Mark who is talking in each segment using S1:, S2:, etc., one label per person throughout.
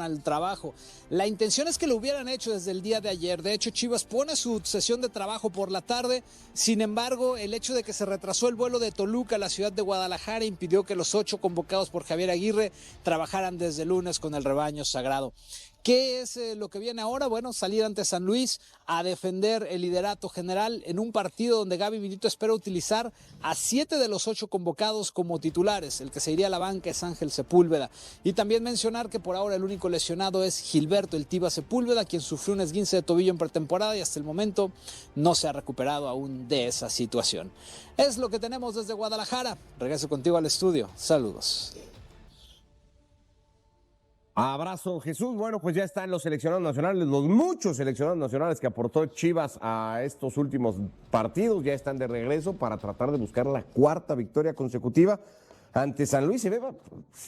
S1: al trabajo. La intención es que lo hubieran hecho desde el día de ayer. De hecho, Chivas pone su sesión de trabajo por la tarde. Sin embargo, el hecho de que se retrasó el vuelo de Toluca a la ciudad de Guadalajara impidió que los 8 convocados por Javier Aguirre trabajaran desde el lunes con el rebaño sagrado. ¿Qué es lo que viene ahora? Bueno, salir ante San Luis a defender el liderato general en un partido donde Gaby Milito espera utilizar a 7 de los 8 convocados como titulares. El que se iría a la banca es Ángel Sepúlveda. Y también mencionar que por ahora el único lesionado es Gilberto El Tiva Sepúlveda, quien sufrió un esguince de tobillo en pretemporada y hasta el momento no se ha recuperado aún de esa situación. Es lo que tenemos desde Guadalajara. Regreso contigo al estudio. Saludos.
S2: Abrazo, Jesús. Bueno, pues ya están los seleccionados nacionales, los muchos seleccionados nacionales que aportó Chivas a estos últimos partidos, ya están de regreso para tratar de buscar la 4ª victoria consecutiva ante San Luis. Se ve,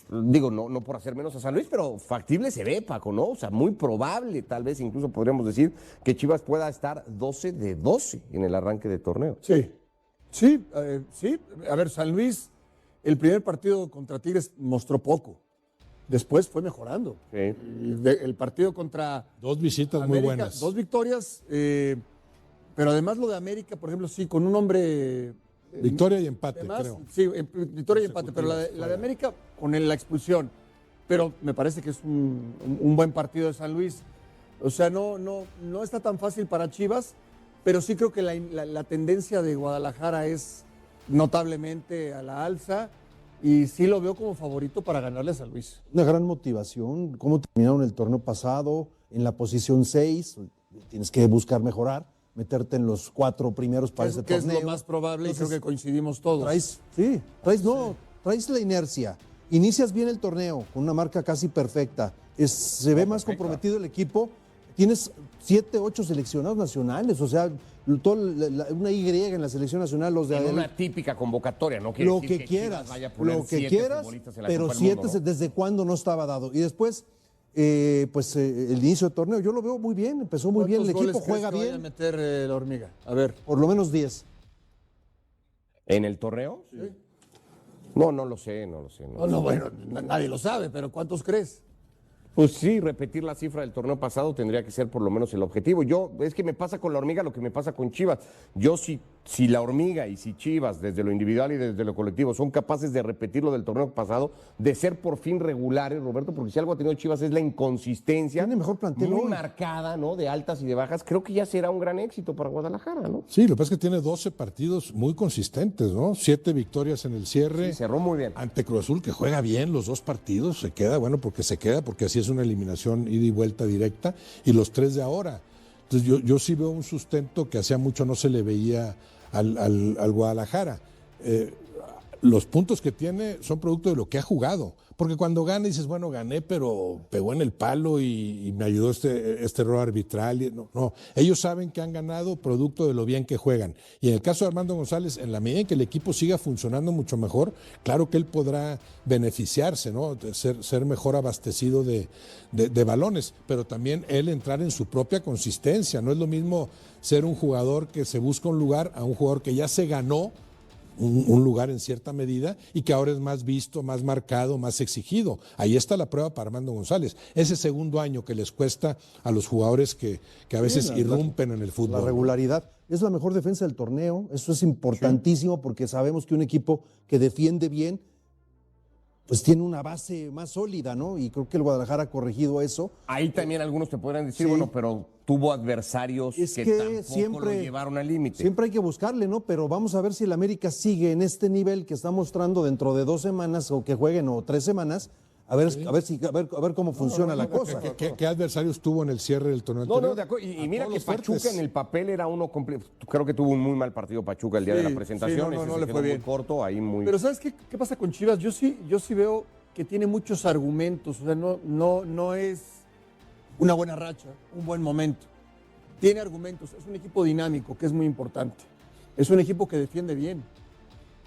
S2: digo, no por hacer menos a San Luis, pero factible se ve, Paco, ¿no? O sea, muy probable, tal vez incluso podríamos decir que Chivas pueda estar 12 de 12 en el arranque de torneo.
S3: Sí. A ver, San Luis, el primer partido contra Tigres mostró poco. Después fue mejorando.
S2: Sí.
S3: El partido contra
S4: 2 visitas
S3: América,
S4: muy buenas.
S3: 2 victorias, pero además lo de América, por ejemplo, sí, con un hombre...
S4: Victoria y empate,
S3: además,
S4: creo.
S3: Sí, victoria y empate, pero la de América con la expulsión. Pero me parece que es un buen partido de San Luis. O sea, no está tan fácil para Chivas, pero sí creo que la tendencia de Guadalajara es notablemente a la alza. Y sí lo veo como favorito para ganarle a San Luis.
S5: Una gran motivación, cómo terminaron el torneo pasado, en la posición 6, tienes que buscar mejorar, meterte en los 4 primeros para ese torneo.
S3: Que es lo más probable. Entonces, y creo que coincidimos todos.
S5: Traes la inercia, inicias bien el torneo con una marca casi perfecta, se ve más comprometido el equipo, tienes 7, 8 seleccionados nacionales, o sea, una Y en la selección nacional, los de
S2: en una típica convocatoria, no quiere
S5: lo
S2: decir
S5: que quieras,
S2: vaya a poner
S5: lo que
S2: 7
S5: quieras,
S2: futbolistas en la
S5: pero
S2: Copa del
S5: 7
S2: Mundo, ¿no?
S5: desde cuándo no estaba dado. Y después, el inicio del torneo, yo lo veo muy bien, empezó muy bien, el equipo juega bien.
S3: Vaya a meter la hormiga? A ver.
S5: Por lo menos 10.
S2: ¿En el torneo? Sí. No lo sé.
S3: Bueno, nadie lo sabe, pero ¿cuántos crees?
S2: Pues sí, repetir la cifra del torneo pasado tendría que ser por lo menos el objetivo. Es que me pasa con la hormiga lo que me pasa con Chivas. Yo si la hormiga y si Chivas, desde lo individual y desde lo colectivo, son capaces de repetir lo del torneo pasado, de ser por fin regulares, Roberto, porque si algo ha tenido Chivas es la inconsistencia.
S5: Tiene mejor plantel
S2: muy
S5: hoy.
S2: marcada, ¿no? De altas y de bajas. Creo que ya será un gran éxito para Guadalajara, ¿no?
S4: Sí, lo que pasa es que tiene 12 partidos muy consistentes, ¿no? 7 victorias en el cierre.
S2: Sí, cerró muy bien.
S4: Ante Cruz Azul, que juega bien los 2 partidos, porque así es una eliminación ida y vuelta directa, y los 3 de ahora. Entonces yo sí veo un sustento que hacía mucho no se le veía al Guadalajara. Los puntos que tiene son producto de lo que ha jugado, porque cuando gana dices, bueno, gané, pero pegó en el palo y me ayudó este error arbitral. No, ellos saben que han ganado producto de lo bien que juegan. Y en el caso de Armando González, en la medida en que el equipo siga funcionando mucho mejor, claro que él podrá beneficiarse, ¿no? Ser mejor abastecido de balones, pero también él entrar en su propia consistencia. No es lo mismo ser un jugador que se busca un lugar a un jugador que ya se ganó un lugar en cierta medida y que ahora es más visto, más marcado, más exigido. Ahí está la prueba para Armando González. Ese segundo año que les cuesta a los jugadores que a veces irrumpen en el fútbol.
S5: La regularidad. Es la mejor defensa del torneo. Eso es importantísimo porque sabemos que un equipo que defiende bien pues tiene una base más sólida, ¿no? Y creo que el Guadalajara ha corregido eso.
S2: Ahí también algunos te podrán decir, bueno, pero tuvo adversarios que tampoco lo llevaron al límite.
S5: Siempre hay que buscarle, ¿no? Pero vamos a ver si el América sigue en este nivel que está mostrando dentro de 2 semanas o que jueguen o 3 semanas. A ver cómo funciona la cosa.
S4: ¿Qué adversarios tuvo en el cierre del torneo anterior?
S2: De acuerdo. Y mira que Pachuca en el papel era uno completo. Creo que tuvo un muy mal partido Pachuca el día de la presentación.
S3: No le fue bien.
S2: Muy corto, ahí muy...
S3: Pero ¿sabes qué pasa con Chivas? Yo sí veo que tiene muchos argumentos. O sea, no es una buena racha, un buen momento. Tiene argumentos. Es un equipo dinámico, que es muy importante. Es un equipo que defiende bien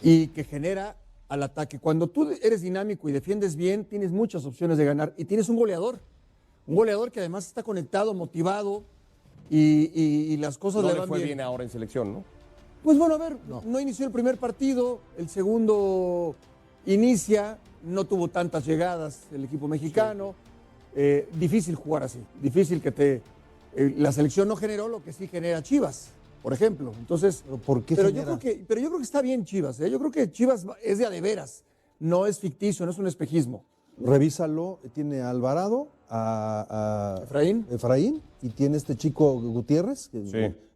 S3: y que genera al ataque. Cuando tú eres dinámico y defiendes bien, tienes muchas opciones de ganar. Y tienes un goleador que además está conectado, motivado y las cosas le van bien.
S2: No le fue bien ahora en selección, ¿no?
S3: Pues bueno, a ver, no inició el primer partido, el segundo inicia, no tuvo tantas llegadas el equipo mexicano. Difícil jugar así, difícil que la selección no generó lo que sí genera Chivas, por ejemplo. Entonces,
S5: ¿Pero por qué
S3: pero
S5: genera?
S3: yo creo que está bien Chivas. Yo creo que Chivas es de a de veras, no es ficticio, no es un espejismo.
S5: Revísalo, tiene a Alvarado, a
S3: Efraín.
S5: y tiene este chico Gutiérrez,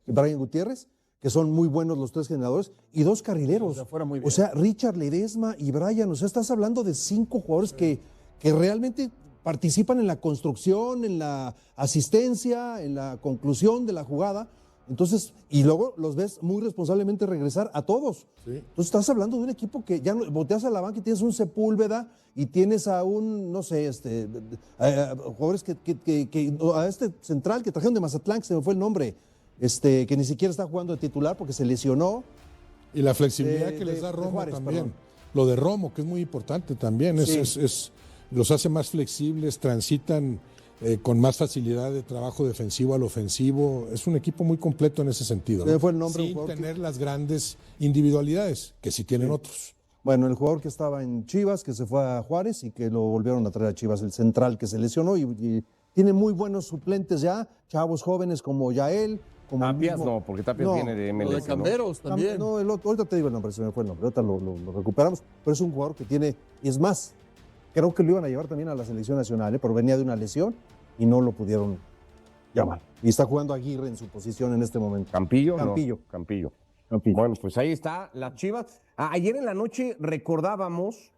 S5: Brian Gutiérrez, que son muy buenos los tres generadores, y dos carrileros.
S3: O sea, fuera muy bien.
S5: O sea, Richard Ledesma y Brian, o sea, estás hablando de 5 jugadores que realmente participan en la construcción, en la asistencia, en la conclusión de la jugada. Entonces, y luego los ves muy responsablemente regresar a todos.
S4: Sí.
S5: Entonces estás hablando de un equipo que ya volteas a la banca y tienes un Sepúlveda y tienes a un, no sé, jugadores a este central que trajeron de Mazatlán, que se me fue el nombre, que ni siquiera está jugando de titular porque se lesionó.
S4: Y la flexibilidad que les
S5: de
S4: da Romo
S5: Juárez,
S4: también.
S5: perdón.
S4: Lo de Romo, que es muy importante también, los hace más flexibles, transitan con más facilidad de trabajo defensivo al ofensivo. Es un equipo muy completo en ese sentido,
S5: Se me fue el nombre, un
S4: sin
S5: jugador
S4: tener las grandes individualidades que sí tienen otros.
S5: Bueno, el jugador que estaba en Chivas, que se fue a Juárez y que lo volvieron a traer a Chivas, el central que se lesionó y tiene muy buenos suplentes ya, chavos jóvenes como Yael, como
S2: Tapias no, porque Tapias viene de MLS.
S3: Lo de Camberos también.
S5: No, ahorita te digo el nombre, se me fue el nombre, ahorita lo recuperamos, pero es un jugador que tiene, y es más, creo que lo iban a llevar también a la selección nacional, pero venía de una lesión y no lo pudieron llamar. Y está jugando Aguirre en su posición en este momento.
S2: ¿Campillo?
S5: Campillo.
S2: No, Campillo. Bueno, pues ahí está las Chivas. Ayer en la noche recordábamos,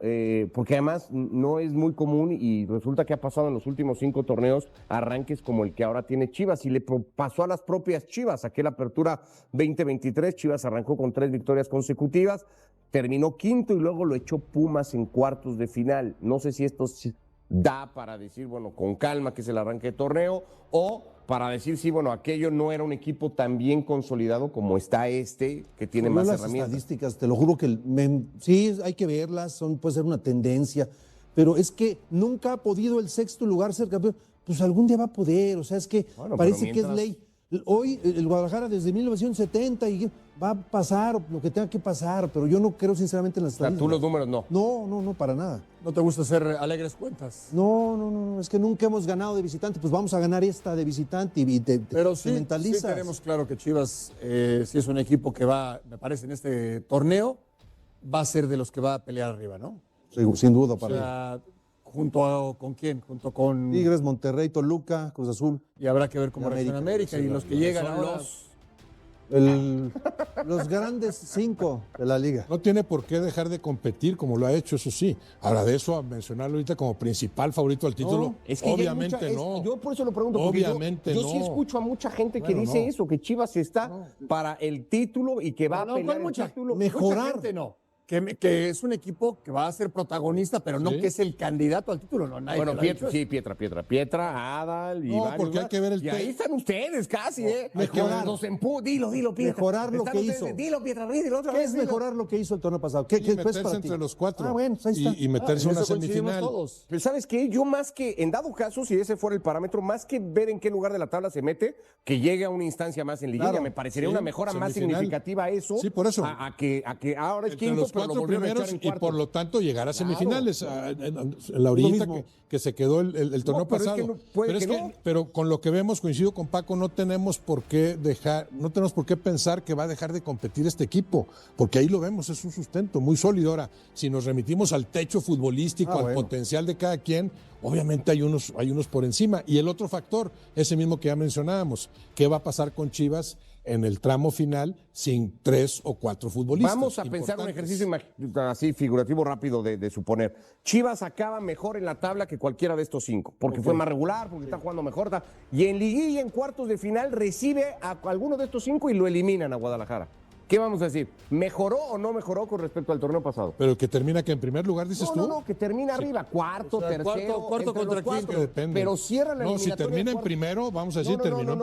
S2: porque además no es muy común y resulta que ha pasado en los últimos 5 torneos arranques como el que ahora tiene Chivas y le pasó a las propias Chivas. Aquella apertura 2023, Chivas arrancó con 3 victorias consecutivas, terminó quinto y luego lo echó Pumas en cuartos de final. No sé si esto da para decir, bueno, con calma que es el arranque de torneo o para decir, sí, bueno, aquello no era un equipo tan bien consolidado como está que tiene
S5: Yo
S2: más
S5: las
S2: herramientas.
S5: estadísticas, te lo juro que sí, hay que verlas, puede ser una tendencia, pero es que nunca ha podido el sexto lugar ser campeón. Pues algún día va a poder, o sea, es que
S2: Bueno,
S5: parece
S2: pero
S5: que es
S2: mientras-
S5: ley. Hoy el Guadalajara desde 1970 y va a pasar lo que tenga que pasar, pero yo no creo sinceramente en las
S2: O sea, tú
S5: estadísticas.
S2: los números no.
S5: No, para nada.
S3: ¿No te gusta hacer alegres cuentas?
S5: No, es que nunca hemos ganado de visitante, pues vamos a ganar esta de visitante y
S3: Pero
S5: te
S3: sí
S5: mentalizas.
S3: tenemos claro que Chivas, si es un equipo que va, me parece, en este torneo, va a ser de los que va a pelear arriba, ¿no?
S5: Sin duda,
S3: O
S5: para mí.
S3: sea, ¿con quién? Junto con...
S5: Tigres, Monterrey, Toluca, Cruz Azul.
S3: Y habrá que ver cómo
S5: Y
S3: reacciona
S5: América.
S3: América. Y los que llegan ahora...
S5: Los grandes 5 de la liga.
S4: No tiene por qué dejar de competir como lo ha hecho, eso sí. Ahora, de eso a mencionarlo ahorita como principal favorito al título,
S2: Es que ya hay
S4: obviamente
S2: mucha-
S4: no.
S2: Yo por eso lo pregunto, porque
S4: Obviamente
S2: yo sí
S4: no.
S2: escucho a mucha gente que
S4: Bueno,
S2: dice
S4: no.
S2: eso, que Chivas está para el título y que va a pelear
S3: ¿cuál
S2: el
S3: mucha?
S2: título.
S5: Mejorar.
S3: Mucha gente no. Que es un equipo que va a ser protagonista, pero no
S4: Sí.
S3: que es el candidato al título. No, nadie
S2: Bueno,
S3: te lo ha dicho
S2: Pietra, Adal y
S4: No,
S2: varios
S4: porque hay
S2: más.
S4: que ver el
S2: Y ahí están ustedes casi, ¿eh?
S5: mejorar.
S2: Dilo, Pietra.
S5: Mejorar lo
S2: Están
S5: que
S2: ustedes,
S5: hizo.
S2: Dilo, Pietra, dilo otra
S5: ¿Qué
S2: vez.
S5: es
S2: dilo.
S5: mejorar lo que hizo el torneo pasado? ¿Qué
S4: Y
S5: es
S4: meterse
S5: para ti?
S4: entre los 4
S5: Ah, bueno, pues ahí está.
S4: y meterse
S3: En
S4: en una
S3: eso coincidimos
S4: semifinal.
S3: todos.
S2: Pero ¿sabes qué? Yo más que, en dado caso, si ese fuera el paramento, más que ver en qué lugar de la tabla se mete, que llegue a una instancia más en liguilla,
S5: Claro,
S2: me parecería
S4: sí,
S2: una mejora más
S4: semifinal.
S2: significativa eso.
S4: Sí, por eso.
S2: A que ahora es
S4: Entre
S2: quinto,
S4: los
S2: pero lo
S4: 4
S2: volvieron a echar
S4: primeros
S2: en
S4: y
S2: cuarto.
S4: por lo tanto llegar a semifinales. En la orillita
S5: mismo.
S4: que se quedó el torneo
S2: pero es
S4: pasado.
S2: que no, puede
S4: pero,
S2: que
S4: es que,
S2: no.
S4: pero con lo que vemos, coincido con Paco, no tenemos por qué pensar que va a dejar de competir este equipo, porque ahí lo vemos, es un sustento muy sólido. Ahora, si nos remitimos al techo futbolístico, al
S5: bueno.
S4: potencial de cada quien, obviamente hay unos por encima. Y el otro factor, ese mismo que ya mencionábamos, ¿qué va a pasar con Chivas en el tramo final sin 3 o 4 futbolistas?
S2: Vamos a pensar un
S4: importantes?
S2: ejercicio así figurativo rápido de suponer. Chivas acaba mejor en la tabla que cualquiera de estos 5, porque fue más regular, porque está jugando mejor. Y en liguilla, en cuartos de final, recibe a alguno de estos 5 y lo eliminan a Guadalajara. ¿Qué vamos a decir? ¿Mejoró o no mejoró con respecto al torneo pasado?
S4: Pero que termina que en primer lugar, dices tú.
S2: No, que termina arriba, cuarto,
S3: O sea,
S2: tercero,
S3: cuarto
S2: entre
S3: contra
S2: los cuatro,
S3: quinto.
S4: Depende.
S2: pero cierra la
S4: No, si
S2: eliminatoria
S4: termina en
S2: cuarto.
S4: primero, vamos a decir, terminó en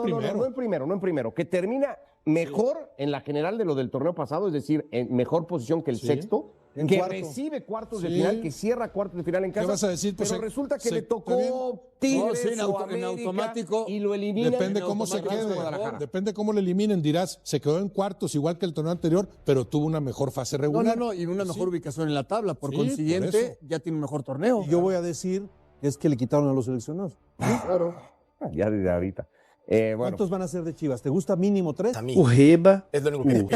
S4: primero.
S2: No en primero, que termina mejor en la general de lo del torneo pasado, es decir, en mejor posición que el
S4: Sí.
S2: sexto,
S5: En
S2: que
S5: cuarto.
S2: recibe cuartos de
S4: Sí.
S2: final, que cierra cuartos de final en casa.
S4: vas a decir? Pues
S2: pero
S4: se-
S2: resulta que
S4: se-
S2: le
S4: está
S2: tocó
S4: bien.
S2: Tigres
S3: No, sí, en
S2: o
S3: en
S2: América
S3: automático.
S2: y lo eliminan.
S4: Depende
S3: en
S4: cómo se
S3: automático
S4: quede.
S2: Guadalajara.
S4: Depende cómo le eliminen. Dirás, se quedó en cuartos igual que el torneo anterior, pero tuvo una mejor fase regular.
S3: No, y una mejor ubicación en la tabla. Por
S4: Sí,
S3: consiguiente,
S4: por eso.
S3: ya tiene un mejor torneo.
S5: Y yo voy a decir es que le quitaron a los seleccionados.
S3: Claro.
S2: Ya desde ahorita. Bueno,
S5: ¿Cuántos van a ser de Chivas? ¿Te gusta mínimo 3?
S6: O Reba,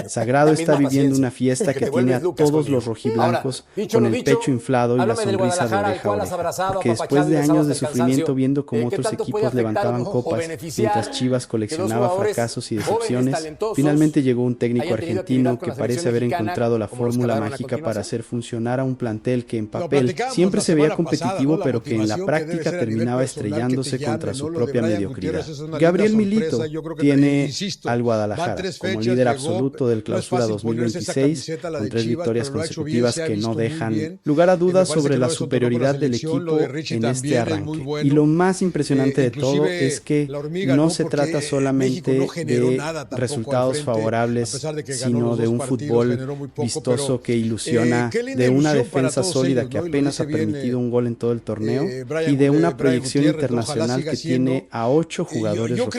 S6: Sagrado está viviendo una fiesta que tiene a todos los rojiblancos con el pecho inflado y la sonrisa de oreja a oreja. Porque después de años de sufrimiento viendo cómo otros equipos levantaban copas mientras Chivas coleccionaba fracasos y decepciones, finalmente llegó un técnico argentino que parece haber encontrado la fórmula mágica para hacer funcionar a un plantel que en papel siempre se veía competitivo, pero que en la práctica terminaba estrellándose contra su propia mediocridad. Gabriel Milito tiene al Guadalajara como líder absoluto del Clausura 2026 con 3 victorias consecutivas que no dejan lugar a dudas sobre la superioridad del equipo en este arranque. Y lo más impresionante de todo es que no se trata solamente de resultados favorables, sino de un fútbol vistoso que ilusiona, de una defensa sólida que apenas ha permitido un gol en todo el torneo y de una proyección internacional que tiene a 8 jugadores rojiblancos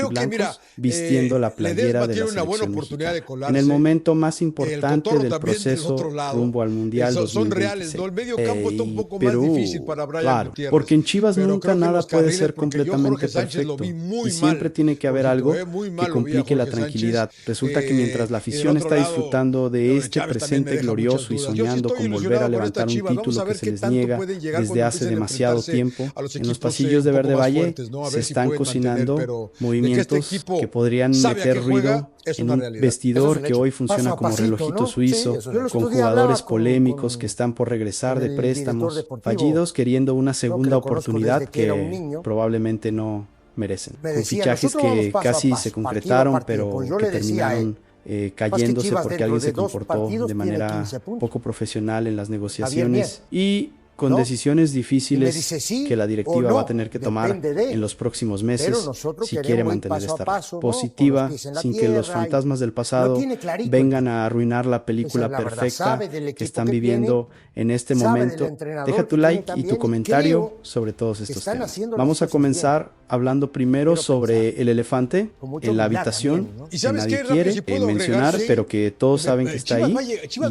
S6: vistiendo la playera de la selección mexicana en el momento más importante del proceso rumbo al Mundial 2026. Claro, porque en Chivas nunca nada puede ser completamente perfecto y siempre tiene que haber algo que complique la tranquilidad. Resulta que mientras la afición está disfrutando de este presente glorioso y soñando con volver a levantar un título que se les niega desde hace demasiado tiempo, en los pasillos de Verde Valle se están cocinando movimientos que podrían meter ruido en un vestidor que hoy funciona como relojito suizo, con jugadores polémicos que están por regresar de préstamos fallidos queriendo una segunda oportunidad que probablemente no merecen. Con fichajes que casi se concretaron, pero que terminaron cayéndose porque alguien se comportó de manera poco profesional en las negociaciones y con decisiones difíciles que la directiva va a tener que tomar en los próximos meses si quiere mantener esta racha positiva sin que los fantasmas del pasado vengan a arruinar la película perfecta que están viviendo en este momento. Deja tu like y tu comentario sobre todos estos temas. Vamos a comenzar hablando primero sobre el elefante en la habitación que nadie quiere mencionar, pero que todos saben que está ahí.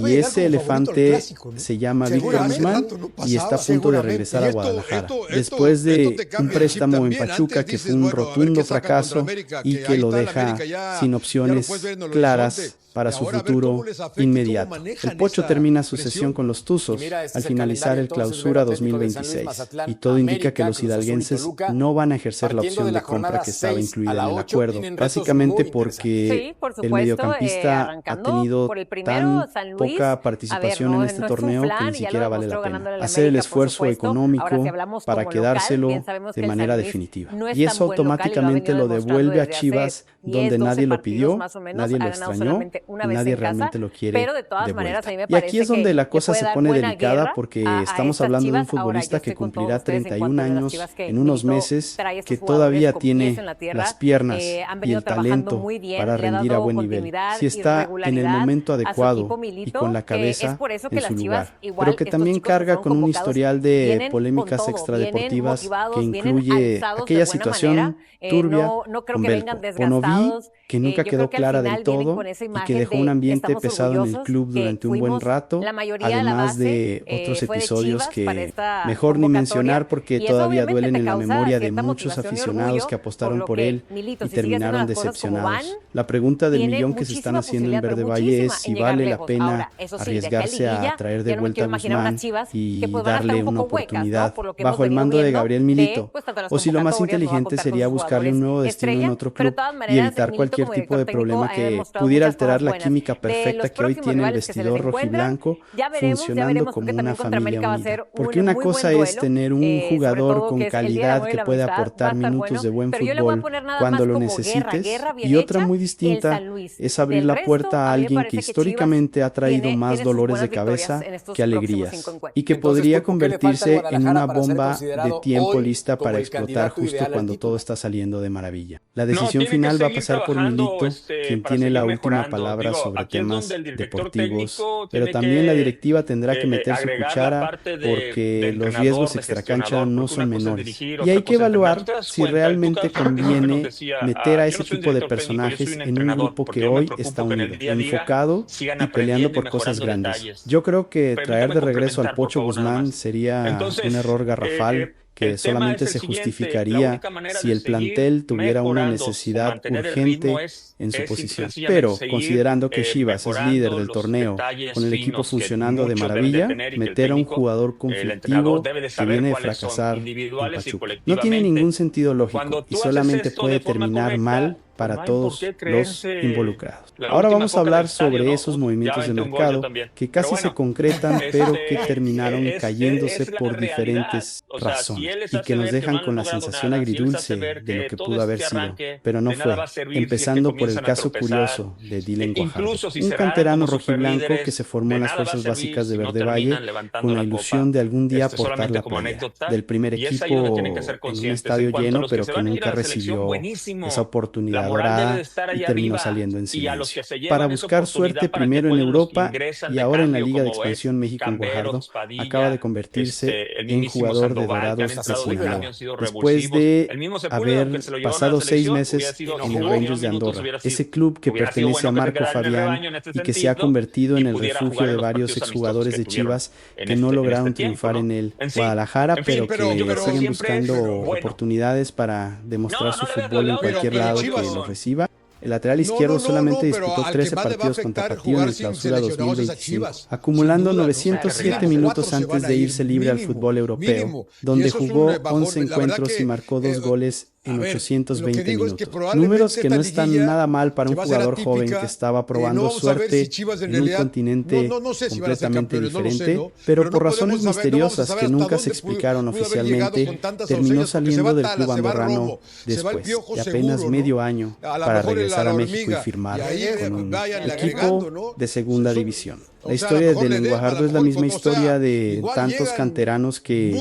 S6: Y ese elefante se llama Víctor Guzmán y está a punto de regresar a Guadalajara. Después de un préstamo en Pachuca que fue un rotundo fracaso y que lo deja sin opciones claras para su futuro inmediato. El Pocho termina su sesión con los Tuzos al finalizar el Clausura 2026 y todo indica que los hidalguenses no van a ejercer la opción de compra que estaba incluida en el acuerdo, básicamente porque el mediocampista ha tenido tan poca participación en este torneo que ni siquiera vale la pena hacer el esfuerzo económico para quedárselo de manera definitiva. Y eso automáticamente lo devuelve a Chivas, donde nadie lo pidió, nadie lo extrañó, nadie realmente lo quiere de vuelta. Y aquí es donde la cosa se pone delicada porque estamos hablando de un futbolista que cumplirá 31 años en unos meses, que todavía tiene las piernas y el talento para rendir a buen nivel, si está en el momento adecuado y con la cabeza en su lugar, pero que también carga con un historial de polémicas extradeportivas que incluye aquella situación turbia con Belko Ponoví, que nunca quedó clara del todo y que dejó un ambiente pesado en el club durante un buen rato, además de otros episodios que mejor ni mencionar porque todavía duelen en la memoria de muchos aficionados que apostaron por él y terminaron decepcionados. La pregunta del millón que se están haciendo en Verde Valle es si vale la pena arriesgarse a traer de vuelta a Guzmán y darle una oportunidad bajo el mando de Gabriel Milito, o si lo más inteligente sería buscarle un nuevo destino en otro club y evitar cualquier tipo de problema que pudiera alterar la química perfecta que hoy tiene el vestidor rojiblanco funcionando como una familia unida. Porque una cosa es tener un jugador con calidad que puede aportar minutos de buen fútbol cuando lo necesites, y otra muy distinta es abrir la puerta a alguien que históricamente ha traído más dolores de cabeza que alegrías y que podría convertirse en una bomba de tiempo lista para explotar justo cuando todo está saliendo de maravilla. La decisión final va a pasar por Milito, quien tiene la última palabra sobre temas deportivos, pero también la directiva tendrá que meter su cuchara porque los riesgos extracancha no son menores. Y hay que evaluar si realmente conviene meter a ese tipo de personajes en un grupo que hoy está unido, enfocado y peleando por cosas grandes. Yo creo que traer de regreso al Pocho Guzmán sería un error garrafal que solamente se justificaría si el plantel tuviera una necesidad urgente en su posición. Pero considerando que Chivas es líder del torneo, con el equipo funcionando de maravilla, meter a un jugador conflictivo que viene de fracasar en Pachuca no tiene ningún sentido lógico y solamente puede terminar mal para todos los involucrados. Ahora vamos a hablar sobre esos movimientos de mercado que casi se concretan, pero que terminaron cayéndose por diferentes razones y que nos dejan con la sensación agridulce de lo que pudo haber sido, pero no fue. Empezando por el caso curioso de Dylan Guajardo, un canterano rojiblanco que se formó en las fuerzas básicas de Verde Valle con la ilusión de algún día portar la playera del primer equipo en un estadio lleno, pero que nunca recibió esa oportunidad dorada y terminó saliendo en silencio. Para buscar suerte primero en Europa y ahora en la Liga de Expansión México en Guajardo, acaba de convertirse en jugador de Dorados de Sinaloa, después de haber pasado 6 meses en el Rangers de Andorra, ese club que pertenece a Marco Fabián y que se ha convertido en el refugio de varios exjugadores de Chivas que no lograron triunfar en el Guadalajara, pero que siguen buscando oportunidades para demostrar su fútbol en cualquier lado que lo reciba. El lateral izquierdo solamente disputó 13 partidos con Tapatío en el Clausura 2025, acumulando 907 minutos antes de irse libre al fútbol europeo, donde jugó 11 encuentros y marcó 2 goles en 820 minutos. Números que no están nada mal para un jugador joven que estaba probando suerte en un continente completamente diferente, pero por razones misteriosas que nunca se explicaron oficialmente, terminó saliendo del club andorrano después de apenas medio año para regresar a México y firmar con un equipo de segunda división. La historia de Dylan Guajardo es la misma historia de tantos canteranos que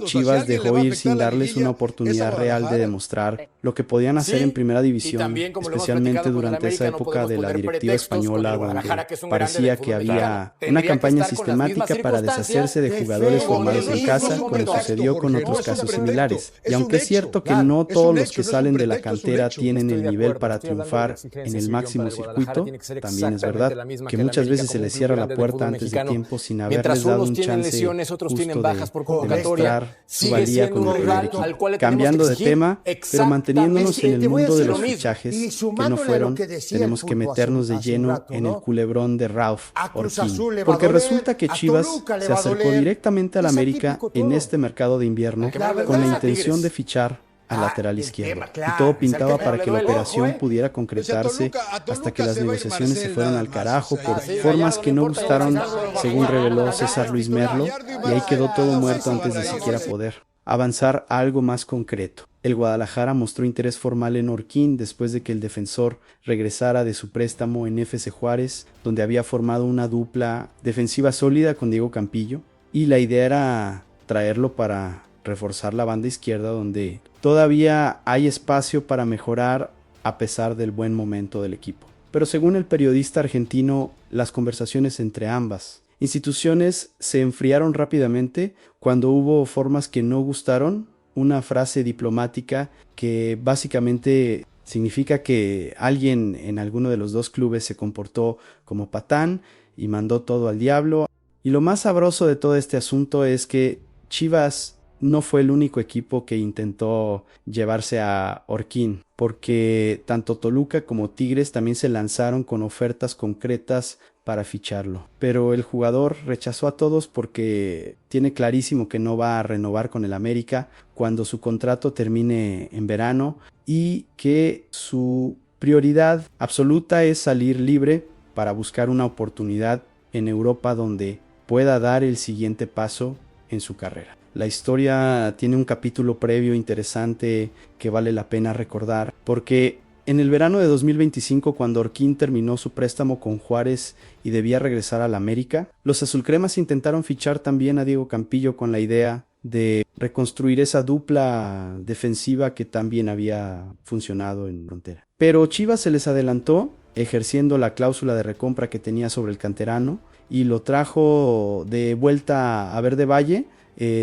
S6: Chivas dejó ir sin darles una oportunidad real de demostrar lo que podían hacer en primera división, especialmente durante esa época de la directiva española, donde parecía que había una campaña sistemática para deshacerse de jugadores formados en casa, como sucedió con otros casos similares. Y aunque es cierto que no todos los que salen de la cantera tienen el nivel para triunfar en el máximo circuito, también es verdad que muchas veces se les cierra la puerta antes de tiempo sin haberles dado un chance justo de demostrar su valía con el primer equipo. Cambiando de tema, pero manteniéndonos en el mundo de los fichajes que no fueron, tenemos que meternos de lleno en el culebrón de Ralph Orquín, porque resulta que Chivas se acercó directamente al América en este mercado de invierno con la intención de fichar al lateral izquierdo. Y todo pintaba para que la operación pudiera concretarse hasta que las negociaciones se fueron al carajo por formas que no gustaron, según reveló César Luis Merlo, y ahí quedó todo muerto antes de siquiera poder avanzar a algo más concreto. El Guadalajara mostró interés formal en Orquín después de que el defensor regresara de su préstamo en FC Juárez, donde había formado una dupla defensiva sólida con Diego Campillo, y la idea era traerlo para reforzar la banda izquierda, donde todavía hay espacio para mejorar a pesar del buen momento del equipo. Pero según el periodista argentino, las conversaciones entre ambas instituciones se enfriaron rápidamente cuando hubo formas que no gustaron, una frase diplomática que básicamente significa que alguien en alguno de los dos clubes se comportó como patán y mandó todo al diablo. Y lo más sabroso de todo este asunto es que Chivas no fue el único equipo que intentó llevarse a Orquín, porque tanto Toluca como Tigres también se lanzaron con ofertas concretas para ficharlo. Pero el jugador rechazó a todos porque tiene clarísimo que no va a renovar con el América cuando su contrato termine en verano y que su prioridad absoluta es salir libre para buscar una oportunidad en Europa donde pueda dar el siguiente paso en su carrera. La historia tiene un capítulo previo interesante que vale la pena recordar, porque en el verano de 2025, cuando Orquín terminó su préstamo con Juárez y debía regresar al América, los azulcremas intentaron fichar también a Diego Campillo con la idea de reconstruir esa dupla defensiva que también había funcionado en Frontera. Pero Chivas se les adelantó, ejerciendo la cláusula de recompra que tenía sobre el canterano, y lo trajo de vuelta a Verde Valle,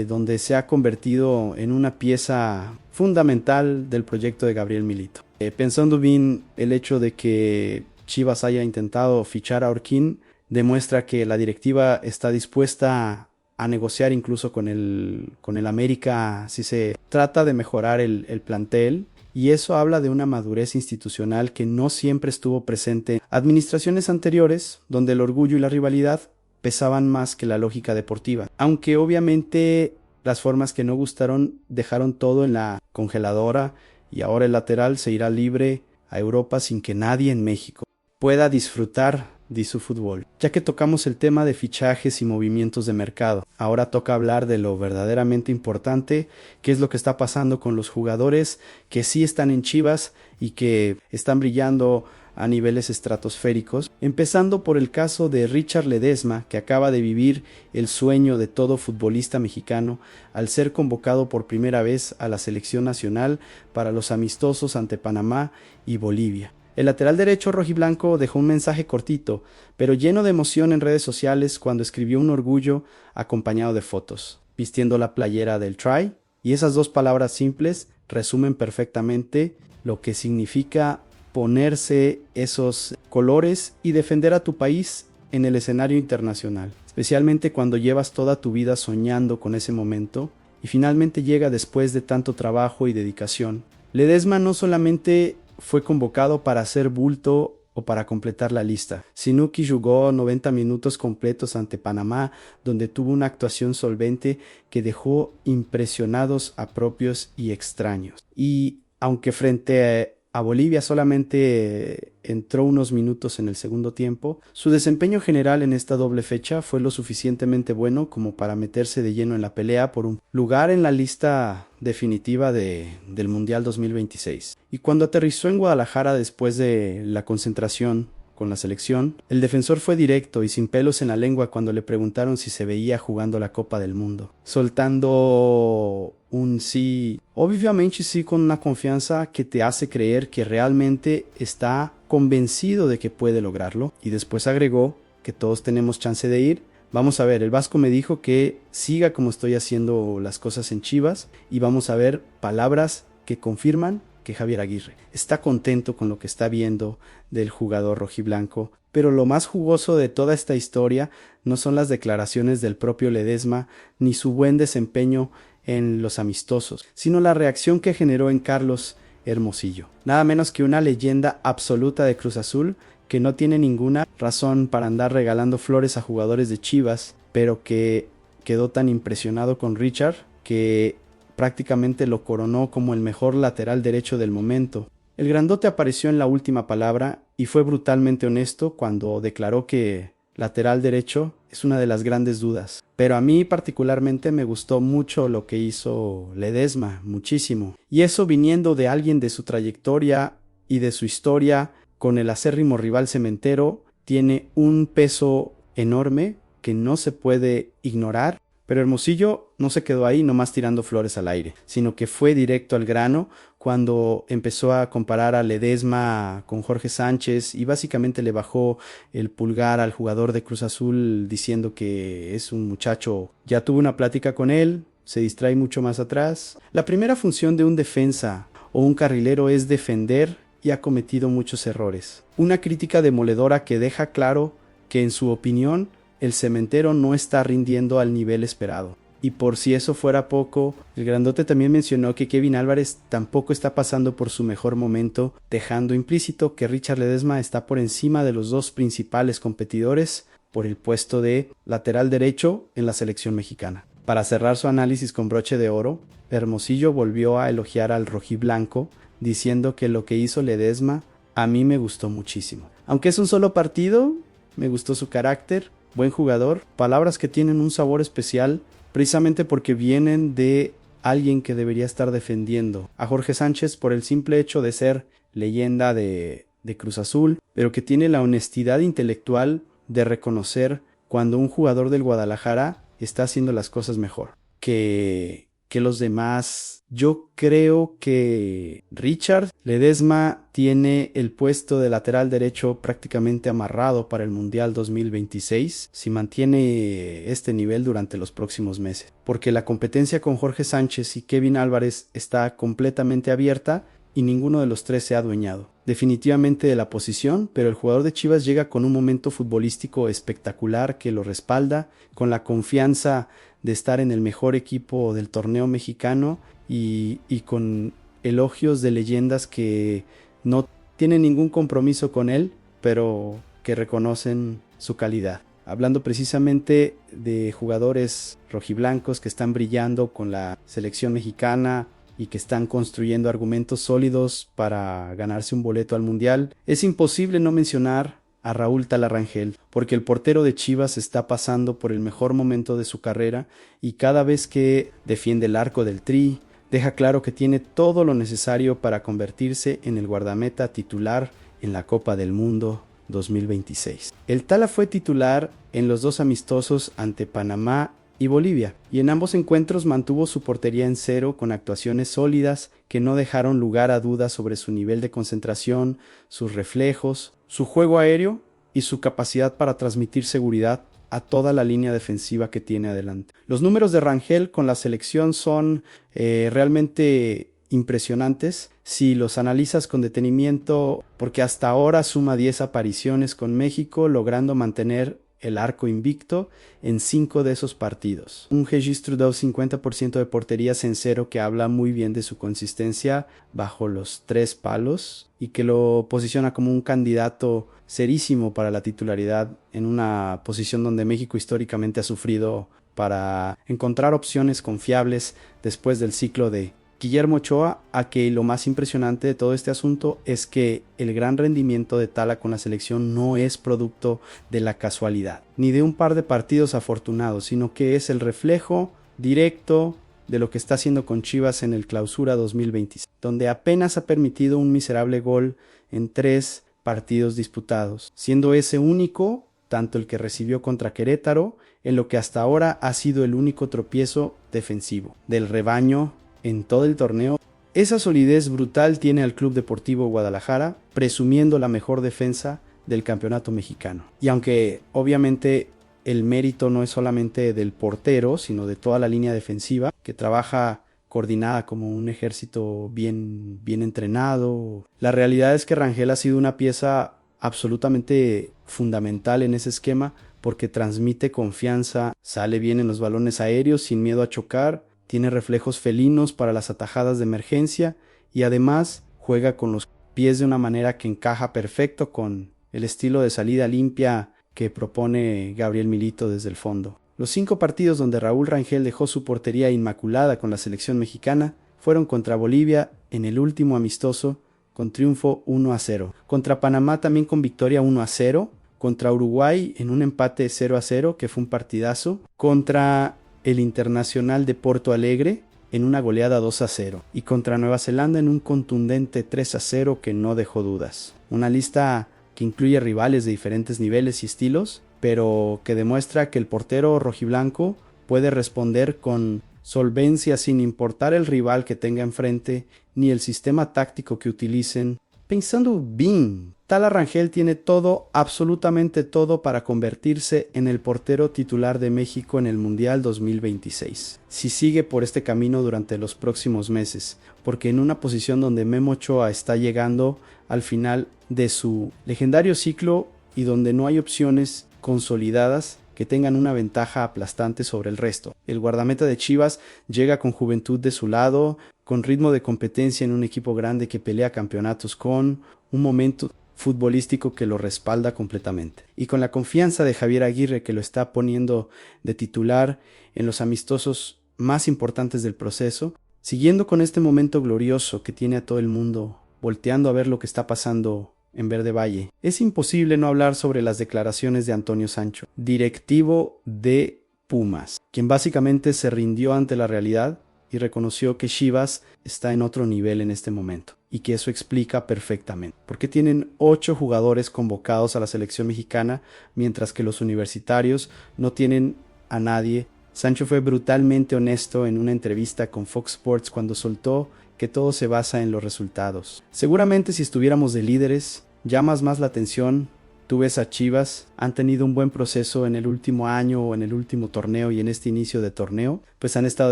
S6: donde se ha convertido en una pieza fundamental del proyecto de Gabriel Milito. Pensando bien, el hecho de que Chivas haya intentado fichar a Orquín demuestra que la directiva está dispuesta a negociar incluso con el América si se trata de mejorar el plantel. Y eso habla de una madurez institucional que no siempre estuvo presente en administraciones anteriores, donde el orgullo y la rivalidad pesaban más que la lógica deportiva. Aunque obviamente las formas que no gustaron dejaron todo en la congeladora y ahora el lateral se irá libre a Europa sin que nadie en México pueda disfrutar de su fútbol. Ya que tocamos el tema de fichajes y movimientos de mercado, ahora toca hablar de lo verdaderamente importante, qué es lo que está pasando con los jugadores que sí están en Chivas y que están brillando a niveles estratosféricos, empezando por el caso de Richard Ledesma, que acaba de vivir el sueño de todo futbolista mexicano al ser convocado por primera vez a la selección nacional para los amistosos ante Panamá y Bolivia. El lateral derecho rojiblanco dejó un mensaje cortito, pero lleno de emoción en redes sociales cuando escribió un orgullo acompañado de fotos, vistiendo la playera del Tri, y esas dos palabras simples resumen perfectamente lo que significa ponerse esos colores y defender a tu país en el escenario internacional, especialmente cuando llevas toda tu vida soñando con ese momento y finalmente llega después de tanto trabajo y dedicación. Ledesma no solamente fue convocado para hacer bulto o para completar la lista, sino que jugó 90 minutos completos ante Panamá, donde tuvo una actuación solvente que dejó impresionados a propios y extraños. Y aunque frente a Bolivia solamente entró unos minutos en el segundo tiempo, su desempeño general en esta doble fecha fue lo suficientemente bueno como para meterse de lleno en la pelea por un lugar en la lista definitiva del Mundial 2026. Y cuando aterrizó en Guadalajara después de la concentración con la selección, el defensor fue directo y sin pelos en la lengua cuando le preguntaron si se veía jugando la Copa del Mundo, soltando un sí, obviamente sí, con una confianza que te hace creer que realmente está convencido de que puede lograrlo, y después agregó que todos tenemos chance de ir. Vamos a ver, el Vasco me dijo que siga como estoy haciendo las cosas en Chivas, y vamos a ver palabras que confirman que Javier Aguirre está contento con lo que está viendo del jugador rojiblanco. Pero lo más jugoso de toda esta historia no son las declaraciones del propio Ledesma ni su buen desempeño en los amistosos, sino la reacción que generó en Carlos Hermosillo, nada menos que una leyenda absoluta de Cruz Azul que no tiene ninguna razón para andar regalando flores a jugadores de Chivas, pero que quedó tan impresionado con Richard que prácticamente lo coronó como el mejor lateral derecho del momento. El grandote apareció en la última palabra y fue brutalmente honesto cuando declaró que lateral derecho es una de las grandes dudas. Pero a mí particularmente me gustó mucho lo que hizo Ledesma, muchísimo. Y eso viniendo de alguien de su trayectoria y de su historia con el acérrimo rival Cementero, tiene un peso enorme que no se puede ignorar. Pero Hermosillo no se quedó ahí nomás tirando flores al aire, sino que fue directo al grano cuando empezó a comparar a Ledesma con Jorge Sánchez y básicamente le bajó el pulgar al jugador de Cruz Azul diciendo que es un muchacho. Ya tuve una plática con él, se distrae mucho más atrás. La primera función de un defensa o un carrilero es defender y ha cometido muchos errores. Una crítica demoledora que deja claro que en su opinión el Cementero no está rindiendo al nivel esperado. Y por si eso fuera poco, el grandote también mencionó que Kevin Álvarez tampoco está pasando por su mejor momento, dejando implícito que Richard Ledesma está por encima de los dos principales competidores por el puesto de lateral derecho en la selección mexicana. Para cerrar su análisis con broche de oro, Hermosillo volvió a elogiar al rojiblanco, diciendo que lo que hizo Ledesma a mí me gustó muchísimo. Aunque es un solo partido, me gustó su carácter, buen jugador, palabras que tienen un sabor especial precisamente porque vienen de alguien que debería estar defendiendo a Jorge Sánchez por el simple hecho de ser leyenda de Cruz Azul, pero que tiene la honestidad intelectual de reconocer cuando un jugador del Guadalajara está haciendo las cosas mejor que los demás. Yo creo que Richard Ledesma tiene el puesto de lateral derecho prácticamente amarrado para el Mundial 2026 si mantiene este nivel durante los próximos meses, porque la competencia con Jorge Sánchez y Kevin Álvarez está completamente abierta y ninguno de los tres se ha adueñado definitivamente de la posición, pero el jugador de Chivas llega con un momento futbolístico espectacular que lo respalda, con la confianza de estar en el mejor equipo del torneo mexicano y con elogios de leyendas que no tienen ningún compromiso con él, pero que reconocen su calidad. Hablando precisamente de jugadores rojiblancos que están brillando con la selección mexicana y que están construyendo argumentos sólidos para ganarse un boleto al Mundial, es imposible no mencionar a Raúl Talarrangel, porque el portero de Chivas está pasando por el mejor momento de su carrera y cada vez que defiende el arco del Tri, deja claro que tiene todo lo necesario para convertirse en el guardameta titular en la Copa del Mundo 2026. El Tala fue titular en los 2 amistosos ante Panamá y Bolivia, y en ambos encuentros mantuvo su portería en cero con actuaciones sólidas que no dejaron lugar a dudas sobre su nivel de concentración, sus reflejos, su juego aéreo y su capacidad para transmitir seguridad a toda la línea defensiva que tiene adelante. Los números de Rangel con la selección son realmente impresionantes si los analizas con detenimiento, porque hasta ahora suma 10 apariciones con México, logrando mantener el arco invicto en 5 de esos partidos. Un registro del 50% de porterías en cero que habla muy bien de su consistencia bajo los 3 palos y que lo posiciona como un candidato serísimo para la titularidad en una posición donde México históricamente ha sufrido para encontrar opciones confiables después del ciclo de Guillermo Ochoa, a que lo más impresionante de todo este asunto es que el gran rendimiento de Tala con la selección no es producto de la casualidad, ni de un par de partidos afortunados, sino que es el reflejo directo de lo que está haciendo con Chivas en el Clausura 2026, donde apenas ha permitido un miserable gol en 3 partidos disputados, siendo ese único, tanto el que recibió contra Querétaro, en lo que hasta ahora ha sido el único tropiezo defensivo del rebaño en todo el torneo. Esa solidez brutal tiene al Club Deportivo Guadalajara, presumiendo la mejor defensa del campeonato mexicano. Y aunque obviamente el mérito no es solamente del portero, sino de toda la línea defensiva, que trabaja coordinada como un ejército bien entrenado, la realidad es que Rangel ha sido una pieza absolutamente fundamental en ese esquema, porque transmite confianza, sale bien en los balones aéreos sin miedo a chocar, tiene reflejos felinos para las atajadas de emergencia y además juega con los pies de una manera que encaja perfecto con el estilo de salida limpia que propone Gabriel Milito desde el fondo. Los 5 partidos donde Raúl Rangel dejó su portería inmaculada con la selección mexicana fueron contra Bolivia en el último amistoso con triunfo 1-0, contra Panamá también con victoria 1-0, contra Uruguay en un empate 0-0 que fue un partidazo, contra el Internacional de Porto Alegre en una goleada 2-0 y contra Nueva Zelanda en un contundente 3-0 que no dejó dudas. Una lista que incluye rivales de diferentes niveles y estilos, pero que demuestra que el portero rojiblanco puede responder con solvencia sin importar el rival que tenga enfrente ni el sistema táctico que utilicen. Pensando bien, Tala Rangel tiene todo, absolutamente todo, para convertirse en el portero titular de México en el Mundial 2026. Si sigue por este camino durante los próximos meses, porque en una posición donde Memo Ochoa está llegando al final de su legendario ciclo y donde no hay opciones consolidadas que tengan una ventaja aplastante sobre el resto. El guardameta de Chivas llega con juventud de su lado, con ritmo de competencia en un equipo grande que pelea campeonatos, con un momento futbolístico que lo respalda completamente. Y con la confianza de Javier Aguirre, que lo está poniendo de titular en los amistosos más importantes del proceso, siguiendo con este momento glorioso que tiene a todo el mundo volteando a ver lo que está pasando en Verde Valle. Es imposible no hablar sobre las declaraciones de Antonio Sancho, directivo de Pumas, quien básicamente se rindió ante la realidad y reconoció que Chivas está en otro nivel en este momento y que eso explica perfectamente por qué tienen 8 jugadores convocados a la selección mexicana mientras que los universitarios no tienen a nadie. Sancho fue brutalmente honesto en una entrevista con Fox Sports cuando soltó que todo se basa en los resultados. Seguramente si estuviéramos de líderes, llamas más la atención. Tú ves a Chivas, han tenido un buen proceso en el último año o en el último torneo y en este inicio de torneo, pues han estado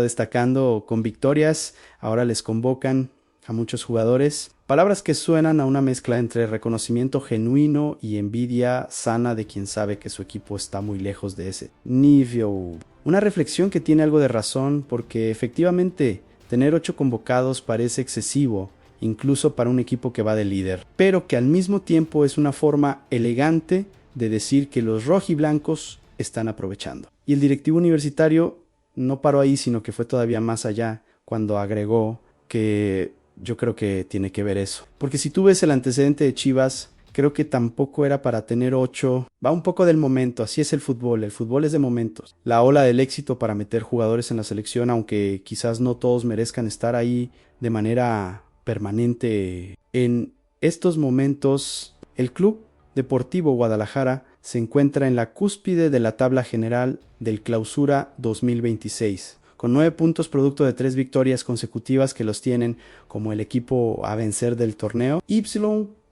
S6: destacando con victorias, ahora les convocan a muchos jugadores. Palabras que suenan a una mezcla entre reconocimiento genuino y envidia sana de quien sabe que su equipo está muy lejos de ese nivel. Una reflexión que tiene algo de razón, porque efectivamente tener 8 convocados parece excesivo, incluso para un equipo que va de líder, pero que al mismo tiempo es una forma elegante de decir que los rojiblancos están aprovechando. Y el directivo universitario no paró ahí, sino que fue todavía más allá cuando agregó que yo creo que tiene que ver eso. Porque si tú ves el antecedente de Chivas, creo que tampoco era para tener 8. Va un poco del momento, así es el fútbol es de momentos. La ola del éxito para meter jugadores en la selección, aunque quizás no todos merezcan estar ahí de manera permanente. En estos momentos, el Club Deportivo Guadalajara se encuentra en la cúspide de la tabla general del Clausura 2026. Con 9 puntos producto de 3 victorias consecutivas que los tienen como el equipo a vencer del torneo.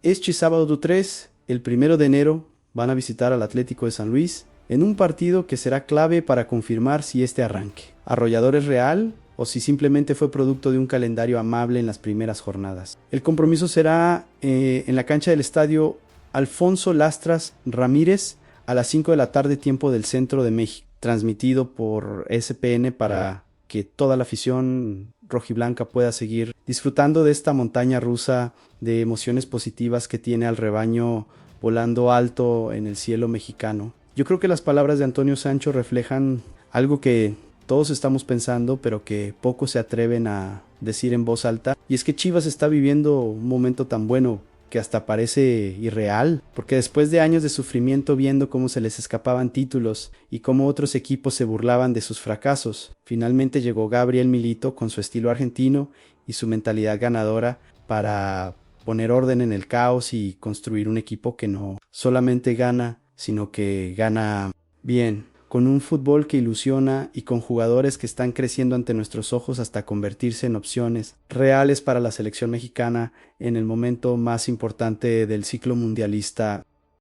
S6: Este sábado 3, el 1 de enero, van a visitar al Atlético de San Luis en un partido que será clave para confirmar si este arranque arrollador es real o si simplemente fue producto de un calendario amable en las primeras jornadas. El compromiso será en la cancha del estadio Alfonso Lastras Ramírez a las 5 de la tarde tiempo del centro de México, transmitido por SPN para que toda la afición rojiblanca pueda seguir disfrutando de esta montaña rusa de emociones positivas que tiene al rebaño volando alto en el cielo mexicano. Yo creo que las palabras de Antonio Sancho reflejan algo que todos estamos pensando, pero que pocos se atreven a decir en voz alta, y es que Chivas está viviendo un momento tan bueno que hasta parece irreal, porque después de años de sufrimiento viendo cómo se les escapaban títulos y cómo otros equipos se burlaban de sus fracasos, finalmente llegó Gabriel Milito con su estilo argentino y su mentalidad ganadora para poner orden en el caos y construir un equipo que no solamente gana, sino que gana bien, con un fútbol que ilusiona y con jugadores que están creciendo ante nuestros ojos hasta convertirse en opciones reales para la selección mexicana en el momento más importante del ciclo mundialista